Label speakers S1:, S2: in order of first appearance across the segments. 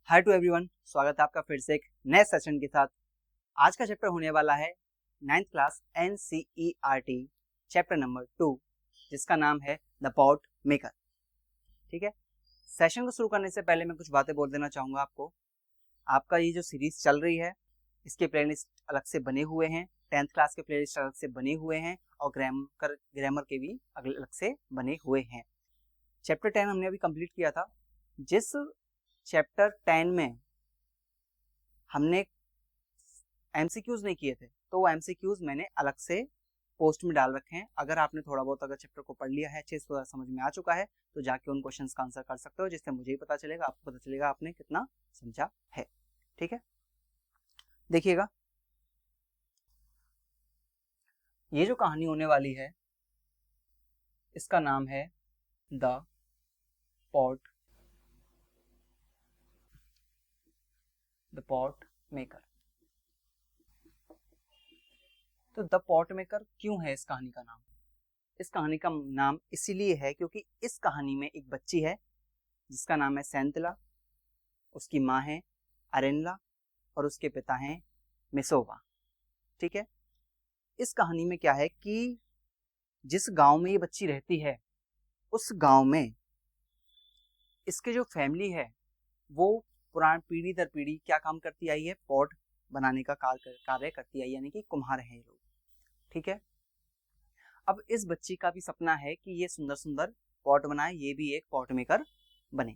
S1: Hi to everyone, स्वागत है आपका फिर से एक नए सेशन के साथ। आज का चैप्टर होने वाला है 9th class NCERT chapter number 2, जिसका नाम है द पॉट मेकर। ठीक है, सेशन को शुरू करने से पहले मैं कुछ बातें बोल देना चाहूँगा आपको। आपका ये जो सीरीज चल रही है, इसके प्लेलिस्ट अलग से बने हुए हैं, 10th क्लास के प्लेलिस्ट अलग से बने हुए हैं और ग्रामर के भी अलग से बने हुए हैं। चैप्टर 10 हमने अभी कंप्लीट किया था। जिस चैप्टर 10 में हमने एमसीक्यूज नहीं किए थे, तो वो एमसीक्यूज मैंने अलग से पोस्ट में डाल रखे हैं। अगर आपने थोड़ा बहुत अगर चैप्टर को पढ़ लिया है, अच्छे से समझ में आ चुका है, तो जाके उन क्वेश्चंस का आंसर कर सकते हो, जिससे मुझे ही पता चलेगा, आपको पता चलेगा आपने कितना समझा है। ठीक है, देखिएगा, ये जो कहानी होने वाली है इसका नाम है द पॉट मेकर। तो द पॉट मेकर क्यों है इस कहानी का नाम? इस कहानी का नाम इसीलिए है क्योंकि इस कहानी में एक बच्ची है जिसका नाम है सेंतला, उसकी माँ है अरेनला और उसके पिता हैं मिसोवा। ठीक है, इस कहानी में क्या है कि जिस गांव में ये बच्ची रहती है, उस गांव में इसके जो फैमिली है वो पुरानी पीढ़ी दर पीढ़ी क्या काम करती आई है? पॉट बनाने का कार्य करती आई, यानी कि कुम्हार हैं ये लोग। ठीक है, अब इस बच्ची का भी सपना है कि ये सुंदर सुंदर पॉट बनाए, ये भी एक पॉट मेकर बने।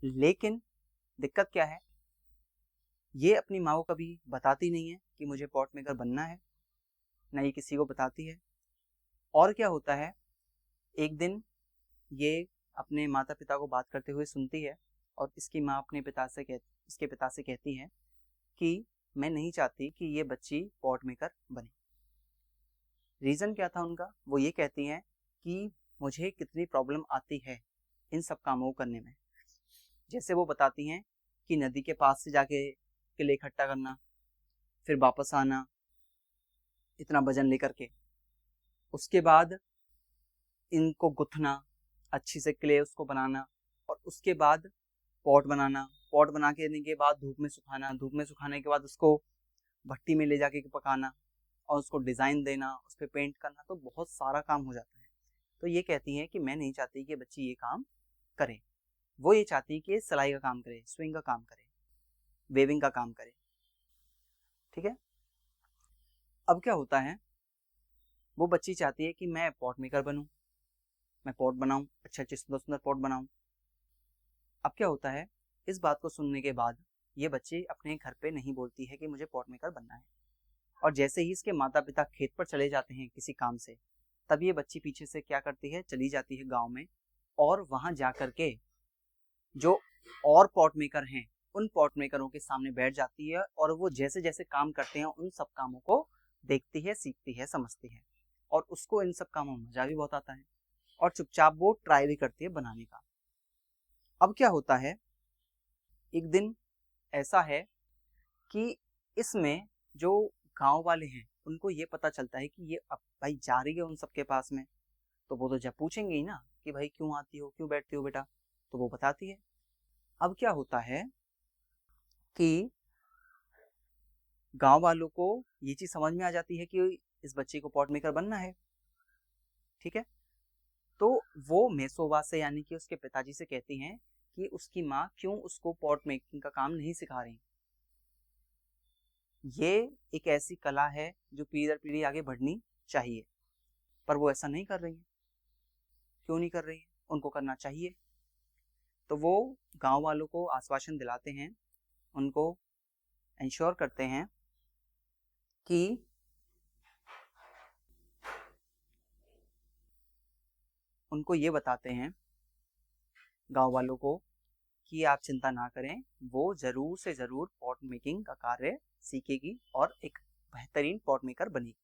S1: लेकिन दिक्कत क्या है, ये अपनी माँ को कभी बताती नहीं है कि मुझे पॉट मेकर बनना है, ना ये किसी को बताती है। और क्या होता है, एक दिन ये अपने माता पिता को बात करते हुए सुनती है और इसकी माँ अपने इसके पिता से कहती है कि मैं नहीं चाहती कि ये बच्ची पॉट मेकर बने। रीज़न क्या था उनका? वो ये कहती हैं कि मुझे कितनी प्रॉब्लम आती है इन सब कामों को करने में। जैसे वो बताती हैं कि नदी के पास से जाके किले इकट्ठा करना, फिर वापस आना इतना वजन लेकर के, उसके बाद इनको गुथना, अच्छी से क्ले उसको बनाना, और उसके बाद पॉट बनाना, पॉट बना के बाद धूप में सुखाना, धूप में सुखाने के बाद उसको भट्टी में ले जाके पकाना और उसको डिज़ाइन देना, उस पर पेंट करना, तो बहुत सारा काम हो जाता है। तो ये कहती हैं कि मैं नहीं चाहती कि बच्ची ये काम करे। वो ये चाहती है कि सिलाई का काम करे, स्विंग का काम करे, वेविंग का काम करे। ठीक है, अब क्या होता है, वो बच्ची चाहती है कि मैं पॉट मेकर बनूं, मैं पॉट बनाऊं, अच्छे अच्छे सुंदर सुंदर पॉट बनाऊं। अब क्या होता है, इस बात को सुनने के बाद ये बच्ची अपने घर पे नहीं बोलती है कि मुझे पॉट मेकर बनना है। और जैसे ही इसके माता पिता खेत पर चले जाते हैं किसी काम से, तब ये बच्ची पीछे से क्या करती है, चली जाती है गांव में, और वहां जा करके जो और पॉट मेकर हैं उन पॉट मेकरों के सामने बैठ जाती है और वो जैसे जैसे काम करते हैं उन सब कामों को देखती है, सीखती है, समझती है, और उसको इन सब कामों में मजा भी बहुत आता है और चुपचाप वो ट्राई भी करती है बनाने का। अब क्या होता है, एक दिन ऐसा है कि इसमें जो गांव वाले हैं उनको ये पता चलता है कि ये अब भाई जा रही है उन सबके पास में, तो वो तो जब पूछेंगे ही ना कि भाई क्यों आती हो, क्यों बैठती हो बेटा, तो वो बताती है। अब क्या होता है कि गांव वालों को ये चीज समझ में आ जाती है कि इस बच्चे को पॉट मेकर बनना है। ठीक है, तो वो मेसोवा से यानी कि उसके पिताजी से कहती हैं कि उसकी माँ क्यों उसको पॉट मेकिंग का काम नहीं सिखा रही। ये एक ऐसी कला है जो पीढ़ी दर पीढ़ी आगे बढ़नी चाहिए, पर वो ऐसा नहीं कर रही है। क्यों नहीं कर रही है? उनको करना चाहिए। तो वो गांव वालों को आश्वासन दिलाते हैं, उनको इंश्योर करते हैं कि उनको ये बताते हैं गांव वालों को कि आप चिंता ना करें, वो जरूर से जरूर पॉट मेकिंग का कार्य सीखेगी और एक बेहतरीन पॉट मेकर बनेगी।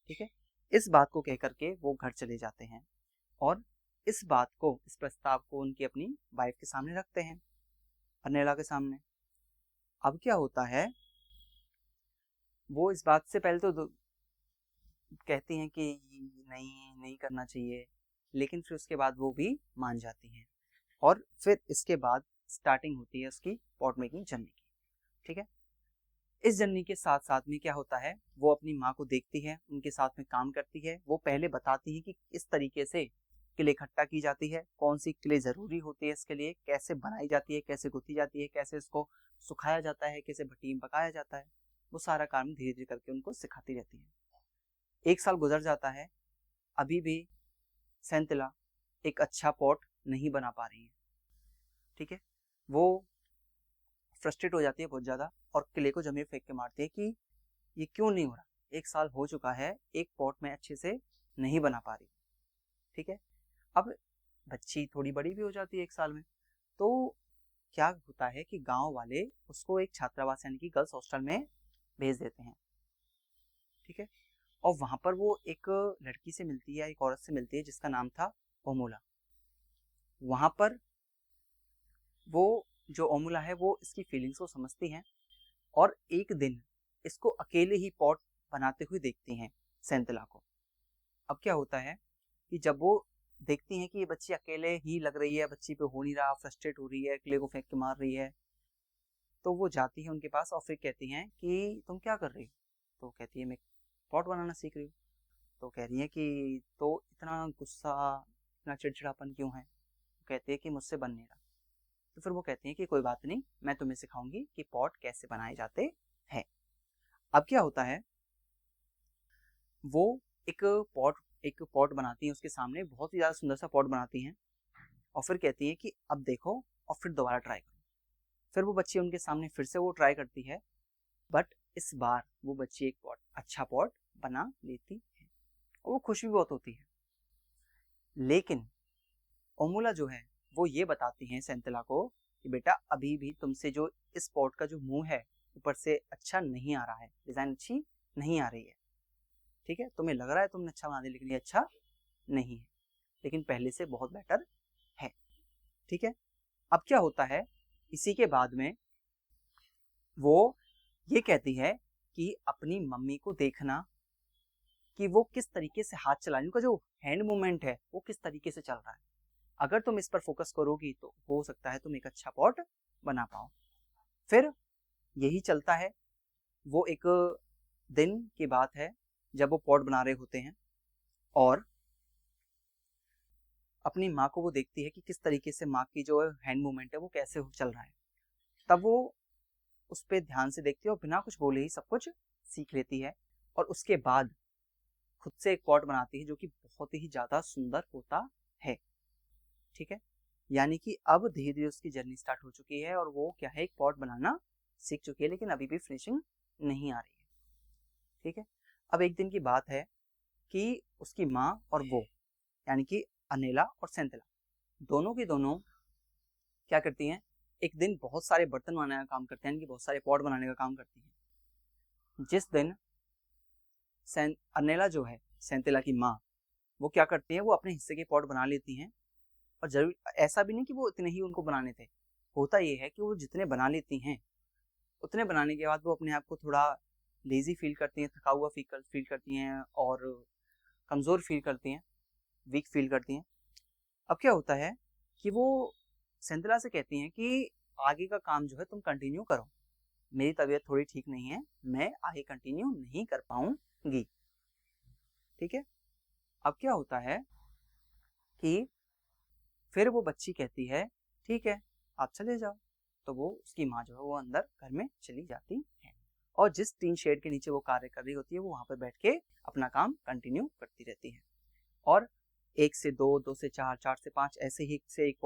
S1: ठीक है, इस बात को कहकर के वो घर चले जाते हैं और इस प्रस्ताव को उनकी अपनी वाइफ के सामने रखते हैं, अर्नेला के सामने। अब क्या होता है, वो इस बात से पहले तो कहती हैं कि नहीं नहीं करना चाहिए, लेकिन फिर उसके बाद वो भी मान जाती हैं। और फिर इसके बाद स्टार्टिंग होती है उसकी पॉट मेकिंग जर्नी की। ठीक है, इस जर्नी के साथ साथ में क्या होता है, वो अपनी माँ को देखती है, उनके साथ में काम करती है। वो पहले बताती है कि इस तरीके से क्ले इकट्ठा की जाती है, कौन सी क्ले ज़रूरी होती है इसके लिए, कैसे बनाई जाती है, कैसे गुथी जाती है, कैसे इसको सुखाया जाता है, कैसे भट्टी में पकाया जाता है। वो सारा काम धीरे धीरे करके उनको सिखाती रहती है। 1 साल गुजर जाता है, अभी भी सेंथिला एक अच्छा पॉट नहीं बना पा रही है। ठीक है, वो फ्रस्ट्रेट हो जाती है बहुत ज़्यादा और क्ले को जमीन फेंक के मारती है कि ये क्यों नहीं हो रहा, 1 साल हो चुका है, एक पॉट में अच्छे से नहीं बना पा रही। ठीक है, अब बच्ची थोड़ी बड़ी भी हो जाती है 1 साल में, तो क्या होता है कि गांव वाले उसको एक छात्रावास यानी कि गर्ल्स हॉस्टल में भेज देते हैं। ठीक है, और वहां पर वो एक लड़की से मिलती है, एक औरत से मिलती है जिसका नाम था ओमुला। वहां पर वो जो ओमुला है वो इसकी फीलिंग्स को समझती हैं और एक दिन इसको अकेले ही पॉट बनाते हुए देखती हैं सेंथिला को। अब क्या होता है कि जब वो देखती हैं कि ये बच्ची अकेले ही लग रही है, बच्ची पे हो नहीं रहा, फ्रस्ट्रेट हो रही है, क्ले को फेंक के मार रही है, तो वो जाती है उनके पास और फिर कहती हैं कि तुम क्या कर रही हो। तो कहती है मैं पॉट बनाना सीख रही हूँ। तो कह रही है कि तो इतना गुस्सा, इतना चिड़चिड़ापन क्यों है। तो कहती है कि मुझसे बन नहीं रहा। तो फिर वो कहती हैं कि कोई बात नहीं, मैं तुम्हें सिखाऊंगी कि पॉट कैसे बनाए जाते हैं। अब क्या होता है, वो एक पॉट बनाती हैं, उसके सामने बहुत ही ज़्यादा सुंदर सा पॉट बनाती हैं और फिर कहती हैं कि अब देखो और फिर दोबारा ट्राई करो। फिर वो बच्ची उनके सामने फिर से वो ट्राई करती है, बट इस बार वो बच्ची एक अच्छा पॉट बना लेती है और वो खुश भी बहुत होती है। लेकिन ओमुला जो है वो ये बताती हैं सेंथिला को कि बेटा अभी भी तुमसे जो इस पॉट का जो मुंह है ऊपर से अच्छा नहीं आ रहा है, डिज़ाइन अच्छी नहीं आ रही है। ठीक है, तुम्हें लग रहा है तुमने अच्छा बना दिया लेकिन ये अच्छा नहीं है, लेकिन पहले से बहुत बेटर है। ठीक है, अब क्या होता है, इसी के बाद में वो ये कहती है कि अपनी मम्मी को देखना कि वो किस तरीके से हाथ चला रही है, उनका जो हैंड मूवमेंट है वो किस तरीके से चल रहा है। अगर तुम इस पर फोकस करोगी तो हो सकता है तुम एक अच्छा पॉट बना पाओ। फिर यही चलता है। वो एक दिन की बात है जब वो पॉट बना रहे होते हैं और अपनी माँ को वो देखती है कि किस तरीके से माँ की जो हैंड मूवमेंट है वो कैसे चल रहा है। तब वो उस पर ध्यान से देखती है और बिना कुछ बोले ही सब कुछ सीख लेती है और उसके बाद खुद से एक पॉट बनाती है जो कि बहुत ही ज़्यादा सुंदर होता है। ठीक है, यानी कि अब धीरे धीरे उसकी जर्नी स्टार्ट हो चुकी है और वो क्या है, एक पॉट बनाना सीख चुकी है, लेकिन अभी भी फिनिशिंग नहीं आ रही है। ठीक है, अब एक दिन की बात है कि उसकी माँ और वो यानी कि अनेला और सेंथिला दोनों की दोनों क्या करती हैं, एक दिन बहुत सारे बर्तन बनाने का काम करते हैं, कि बहुत सारे पॉट बनाने का काम करती हैं। जिस दिन अनेला जो है सेंथिला की माँ, वो क्या करती है, वो अपने हिस्से के पॉट बना लेती हैं। और जरूर ऐसा भी नहीं कि वो इतने ही उनको बनाने थे, होता ये है कि वो जितने बना लेती हैं उतने बनाने के बाद वो अपने आप को थोड़ा लेजी फील करती हैं, थका हुआ फील करती हैं और कमज़ोर फील करती हैं, वीक फील करती हैं। अब क्या होता है कि वो सेंथिला से कहती हैं कि आगे का काम जो है तुम कंटिन्यू करो, मेरी तबीयत थोड़ी ठीक नहीं है, मैं आगे कंटिन्यू नहीं कर पाऊंगी। ठीक है, अब क्या होता है कि फिर वो बच्ची कहती है ठीक है आप चले जाओ। तो वो उसकी माँ जो है वो अंदर घर में चली जाती है और जिस टीन शेड के नीचे वो कार्य कर रही होती है वो वहां पर बैठ के अपना काम कंटिन्यू करती रहती है। और 1 से 2, 2 से 4, 4 से 5 ऐसे ही एक से एक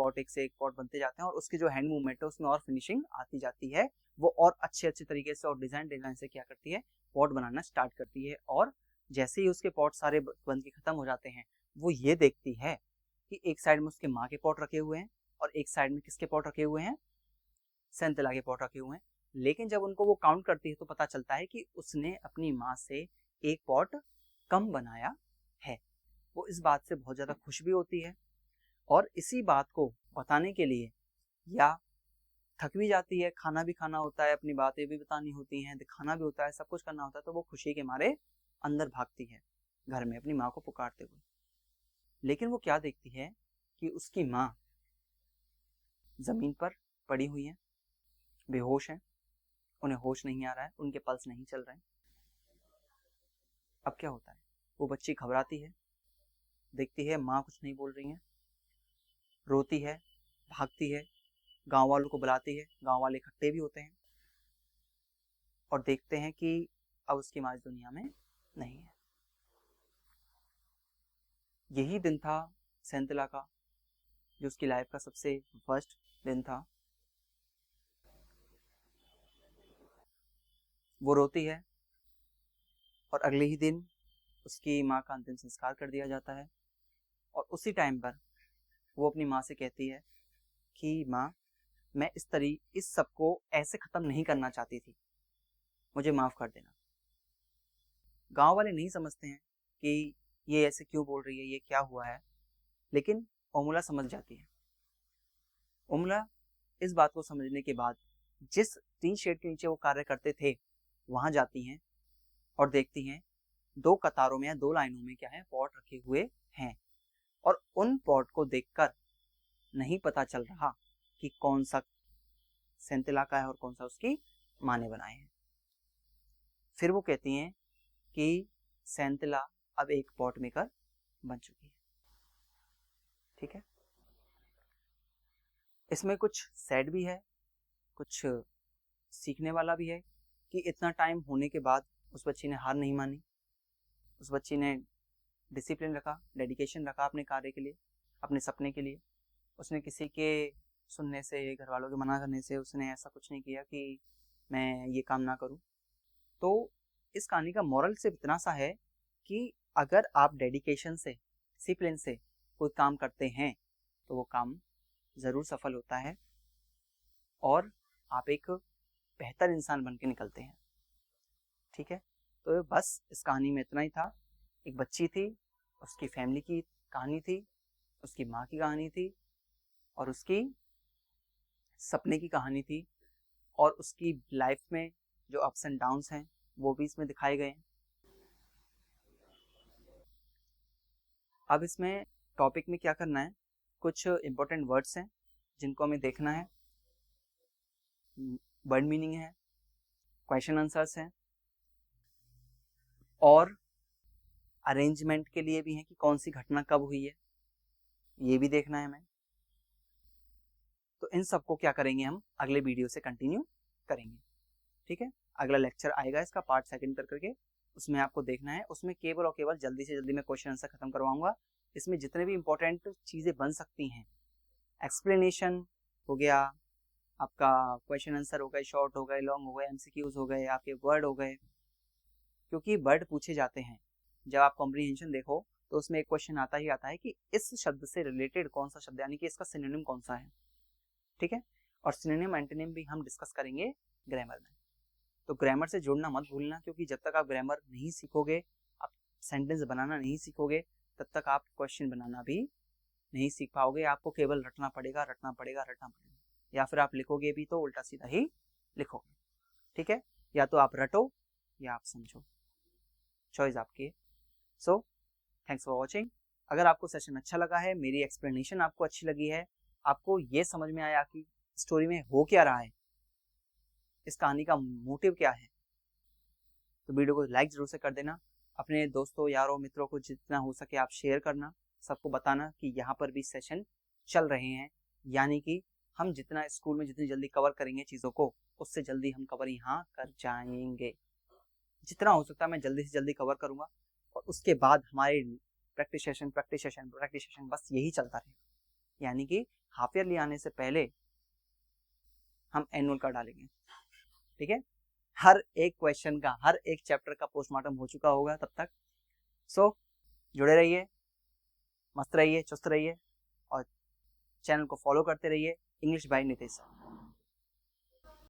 S1: पॉट बनते जाते हैं और उसकी जो हैंड मूवमेंट है उसमें और फिनिशिंग आती जाती है। वो और अच्छे अच्छे तरीके से और डिजाइन से क्या करती है, पॉट बनाना स्टार्ट करती है। और जैसे ही उसके पॉट सारे बन के खत्म हो जाते हैं, वो ये देखती है कि एक साइड में उसके माँ के पॉट रखे हुए हैं और एक साइड में किसके पॉट रखे हुए हैं, सेंथिला के पॉट रखे हुए हैं। लेकिन जब उनको वो काउंट करती है तो पता चलता है कि उसने अपनी माँ से एक पॉट कम बनाया है। वो इस बात से बहुत ज़्यादा खुश भी होती है और इसी बात को बताने के लिए या थक भी जाती है, खाना भी खाना होता है, अपनी बातें भी बतानी होती हैं, दिखाना भी होता है, सब कुछ करना होता है, तो वो खुशी के मारे अंदर भागती है घर में अपनी माँ को पुकारते हुए। लेकिन वो क्या देखती है कि उसकी माँ जमीन पर पड़ी हुई हैं, बेहोश हैं, उन्हें होश नहीं आ रहा है, उनके पल्स नहीं चल रहे हैं। अब क्या होता है, वो बच्ची घबराती है, देखती है माँ कुछ नहीं बोल रही है, रोती है, भागती है, गांव वालों को बुलाती है, गांव वाले इकट्ठे भी होते हैं और देखते हैं कि अब उसकी माँ इस दुनिया में नहीं है। यही दिन था सेंथिला का, जो उसकी लाइफ का सबसे वर्स्ट दिन था। वो रोती है और अगले ही दिन उसकी माँ का अंतिम संस्कार कर दिया जाता है। और उसी टाइम पर वो अपनी माँ से कहती है कि माँ, मैं इस सब को ऐसे ख़त्म नहीं करना चाहती थी, मुझे माफ़ कर देना। गांव वाले नहीं समझते हैं कि ये ऐसे क्यों बोल रही है, ये क्या हुआ है, लेकिन उर्मिला समझ जाती है। उर्मिला इस बात को समझने के बाद जिस टीन शेड के नीचे वो कार्य करते थे वहां जाती हैं और देखती हैं 2 कतारों में या 2 लाइनों में क्या है, पॉट रखे हुए हैं। और उन पॉट को देखकर नहीं पता चल रहा कि कौन सा सेंथिला का है और कौन सा उसकी माँ ने बनाए हैं। फिर वो कहती हैं कि सेंथिला अब एक पॉट मेकर बन चुकी है। ठीक है, इसमें कुछ सैड भी है, कुछ सीखने वाला भी है कि इतना टाइम होने के बाद उस बच्ची ने हार नहीं मानी, उस बच्ची ने डिसिप्लिन रखा, डेडिकेशन रखा अपने कार्य के लिए, अपने सपने के लिए। उसने किसी के सुनने से, घर वालों के मना करने से उसने ऐसा कुछ नहीं किया कि मैं ये काम ना करूं। तो इस कहानी का मोरल सिर्फ इतना सा है कि अगर आप डेडिकेशन से, डिसिप्लिन से कोई काम करते हैं तो वो काम ज़रूर सफल होता है और आप एक बेहतर इंसान बन के निकलते हैं। ठीक है, तो बस इस कहानी में इतना ही था। एक बच्ची थी, उसकी फैमिली की कहानी थी, उसकी माँ की कहानी थी और उसकी सपने की कहानी थी, और उसकी लाइफ में जो अप्स एंड डाउन्स हैं वो भी इसमें दिखाए गए हैं। अब इसमें टॉपिक में क्या करना है, कुछ इंपॉर्टेंट वर्ड्स हैं जिनको हमें देखना है, वर्ड मीनिंग है, क्वेश्चन आंसर्स हैं और अरेंजमेंट के लिए भी है कि कौन सी घटना कब हुई है, ये भी देखना है हमें। तो इन सबको क्या करेंगे, हम अगले वीडियो से कंटिन्यू करेंगे। ठीक है, अगला लेक्चर आएगा इसका पार्ट 2 कर करके, उसमें आपको देखना है। उसमें केवल और केवल जल्दी से जल्दी मैं क्वेश्चन आंसर खत्म करवाऊंगा। इसमें जितने भी इंपॉर्टेंट चीज़ें बन सकती हैं, एक्सप्लेनेशन हो गया, आपका क्वेश्चन आंसर हो गए, शॉर्ट हो गए, लॉन्ग हो गए, एमसीक्यूज हो गए, आपके वर्ड हो गए, क्योंकि वर्ड पूछे जाते हैं। जब आप कॉम्प्रीहेंशन देखो तो उसमें एक क्वेश्चन आता ही आता है कि इस शब्द से रिलेटेड कौन सा शब्द, यानी कि इसका सिनोनिम कौन सा है। ठीक है, और सिनोनिम एंटोनिम भी हम डिस्कस करेंगे ग्रामर में। तो ग्रामर से जुड़ना मत भूलना, क्योंकि जब तक आप ग्रामर नहीं सीखोगे, आप सेंटेंस बनाना नहीं सीखोगे, तब तक आप क्वेश्चन बनाना भी नहीं सीख पाओगे। आपको केवल रटना पड़ेगा, रटना पड़ेगा, रटना पड़ेगा, या फिर आप लिखोगे भी तो उल्टा सीधा ही लिखोगे। ठीक है, या तो आप रटो या आप समझो, चॉइस आपकी है। So thanks for watching. अगर आपको सेशन अच्छा लगा है, मेरी एक्सप्लेनेशन आपको अच्छी लगी है, आपको ये समझ में आया कि स्टोरी में हो क्या रहा है, इस कहानी का मोटिव क्या है, तो वीडियो को लाइक जरूर से कर देना। अपने दोस्तों, यारों, मित्रों को जितना हो सके आप शेयर करना, सबको बताना कि यहाँ पर भी सेशन चल रहे हैं, यानी कि हम जितना स्कूल में जितनी जल्दी कवर करेंगे चीज़ों को, उससे जल्दी हम कवर यहाँ कर जाएंगे। जितना हो सकता है मैं जल्दी से जल्दी कवर करूँगा, और उसके बाद हमारे प्रैक्टिस सेशन बस यही चलता रहेगा। यानी कि हाफ ईयरली आने से पहले हम एनुअल का डालेंगे। ठीक है, हर एक क्वेश्चन का, हर एक चैप्टर का पोस्टमार्टम हो चुका होगा तब तक। सो जुड़े रहिए, मस्त रहिए, चुस्त रहिए और चैनल को फॉलो करते रहिए। English by Nitesh.